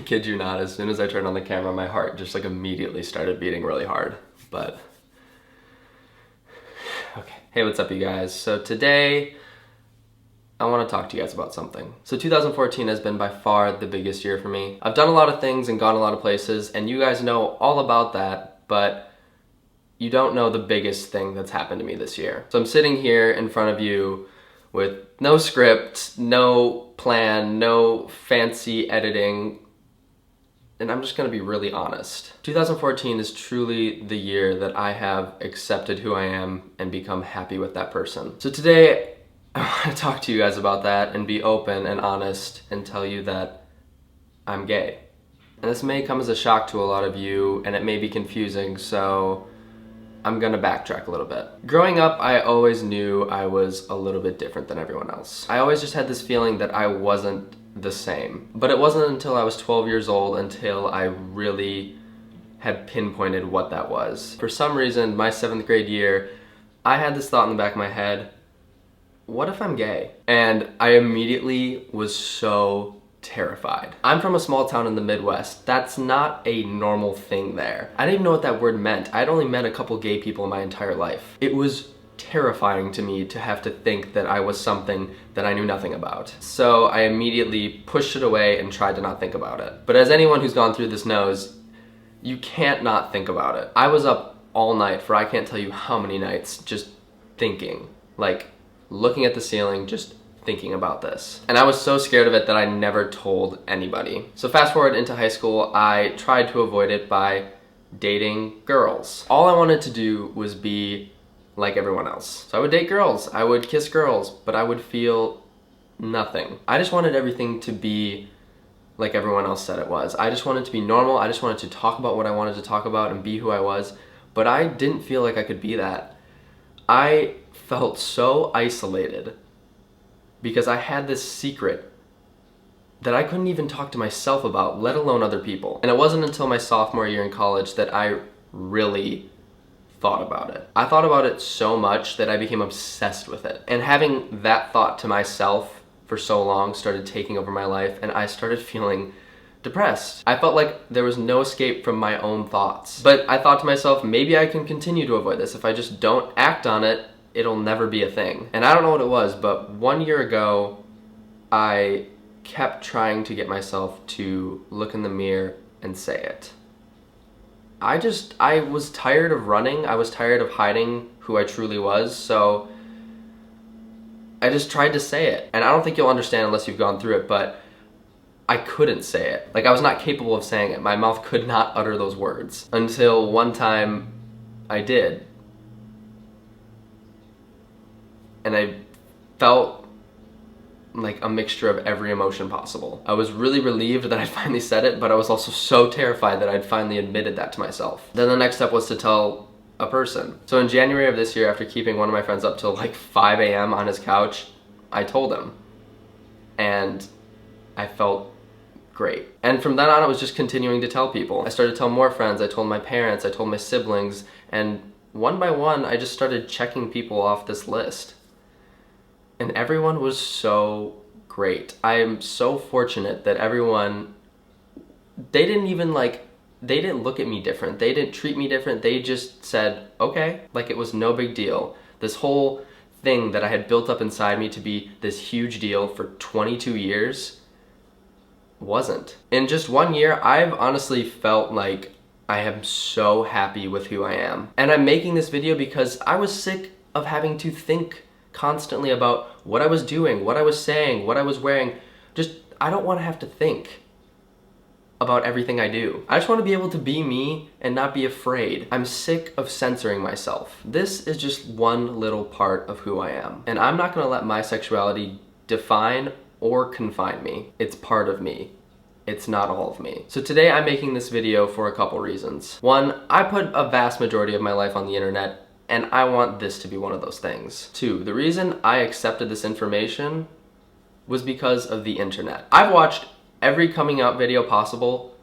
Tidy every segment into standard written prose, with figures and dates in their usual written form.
I kid you not, as soon as I turned on the camera, my heart just like immediately started beating really hard. But, okay. Hey, what's up you guys? So today, I want to talk to you guys about something. So 2014 has been by far the biggest year for me. I've done a lot of things and gone a lot of places, and you guys know all about that, but you don't know the biggest thing that's happened to me this year. So I'm sitting here in front of you with no script, no plan, no fancy editing, and I'm just gonna be really honest. 2014 is truly the year that I have accepted who I am and become happy with that person. So today, I want to talk to you guys about that and be open and honest and tell you that I'm gay. And this may come as a shock to a lot of you, and it may be confusing, so I'm gonna backtrack a little bit. Growing up, I always knew I was a little bit different than everyone else. I always just had this feeling that I wasn't the same. But it wasn't until I was 12 years old until I really had pinpointed what that was. For some reason, my 7th grade year, I had this thought in the back of my head, what if I'm gay? And I immediately was so terrified. I'm from a small town in the Midwest. That's not a normal thing there. I didn't even know what that word meant. I'd only met a couple gay people in my entire life. It was terrifying to me to have to think that I was something that I knew nothing about. So I immediately pushed it away and tried to not think about it. But as anyone who's gone through this knows, you can't not think about it. I was up all night for I can't tell you how many nights just thinking, like looking at the ceiling, just thinking about this. And I was so scared of it that I never told anybody. So fast forward into high school, I tried to avoid it by dating girls. All I wanted to do was be like everyone else. So I would date girls, I would kiss girls, but I would feel nothing. I just wanted everything to be like everyone else said it was. I just wanted to be normal, I just wanted to talk about what I wanted to talk about and be who I was, but I didn't feel like I could be that. I felt so isolated because I had this secret that I couldn't even talk to myself about, let alone other people. And it wasn't until my sophomore year in college that I really thought about it. I thought about it so much that I became obsessed with it. And having that thought to myself for so long started taking over my life, and I started feeling depressed. I felt like there was no escape from my own thoughts. But I thought to myself, maybe I can continue to avoid this. If I just don't act on it, it'll never be a thing. And I don't know what it was, but 1 year ago, I kept trying to get myself to look in the mirror and say it. I was tired of running, I was tired of hiding who I truly was, so I just tried to say it. And I don't think you'll understand unless you've gone through it, but I couldn't say it. Like, I was not capable of saying it. My mouth could not utter those words. Until one time, I did. And I felt like a mixture of every emotion possible. I was really relieved that I finally said it, but I was also so terrified that I'd finally admitted that to myself. Then the next step was to tell a person. So in January of this year, after keeping one of my friends up till like 5 a.m. on his couch, I told him. And I felt great. And from then on, I was just continuing to tell people. I started to tell more friends, I told my parents, I told my siblings, and one by one, I just started checking people off this list. And everyone was so great. I am so fortunate that everyone, they didn't look at me different. They didn't treat me different. They just said, okay, like it was no big deal. This whole thing that I had built up inside me to be this huge deal for 22 years wasn't. In just 1 year, I've honestly felt like I am so happy with who I am. And I'm making this video because I was sick of having to think constantly about what I was doing, what I was saying, what I was wearing. I don't want to have to think about everything I do. I just want to be able to be me and not be afraid. I'm sick of censoring myself. This is just one little part of who I am. And I'm not going to let my sexuality define or confine me. It's part of me. It's not all of me. So today I'm making this video for a couple reasons. One, I put a vast majority of my life on the internet, and I want this to be one of those things. Two, the reason I accepted this information was because of the internet. I've watched every coming out video possible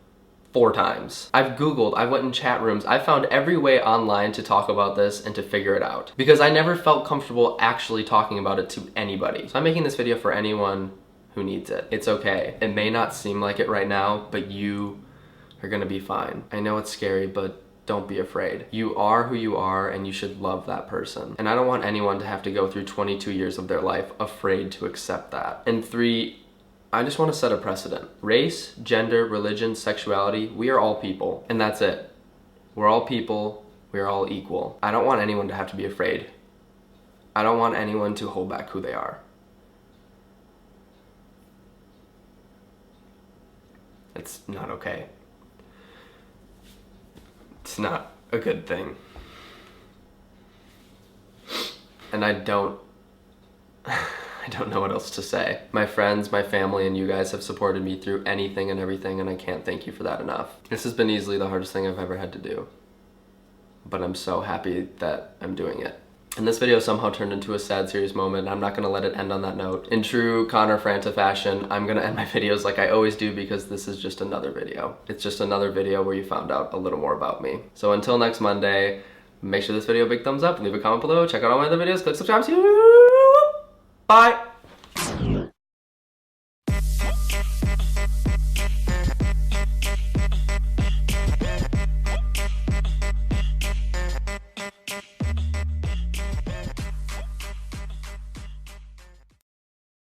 4 times. I've Googled, I went in chat rooms, I found every way online to talk about this and to figure it out. Because I never felt comfortable actually talking about it to anybody. So I'm making this video for anyone who needs it. It's okay. It may not seem like it right now, but you are gonna be fine. I know it's scary, but don't be afraid. You are who you are, and you should love that person. And I don't want anyone to have to go through 22 years of their life afraid to accept that. And 3, I just want to set a precedent. Race, gender, religion, sexuality, we are all people, and that's it. We're all people, we're all equal. I don't want anyone to have to be afraid. I don't want anyone to hold back who they are. It's not okay. It's not a good thing. And I don't know what else to say. My friends, my family, and you guys have supported me through anything and everything, and I can't thank you for that enough. This has been easily the hardest thing I've ever had to do, but I'm so happy that I'm doing it. And this video somehow turned into a sad, serious moment, and I'm not gonna let it end on that note. In true Connor Franta fashion, I'm gonna end my videos like I always do, because this is just another video. It's just another video where you found out a little more about me. So until next Monday, make sure this video a big thumbs up, leave a comment below, check out all my other videos, click subscribe, see you. Bye!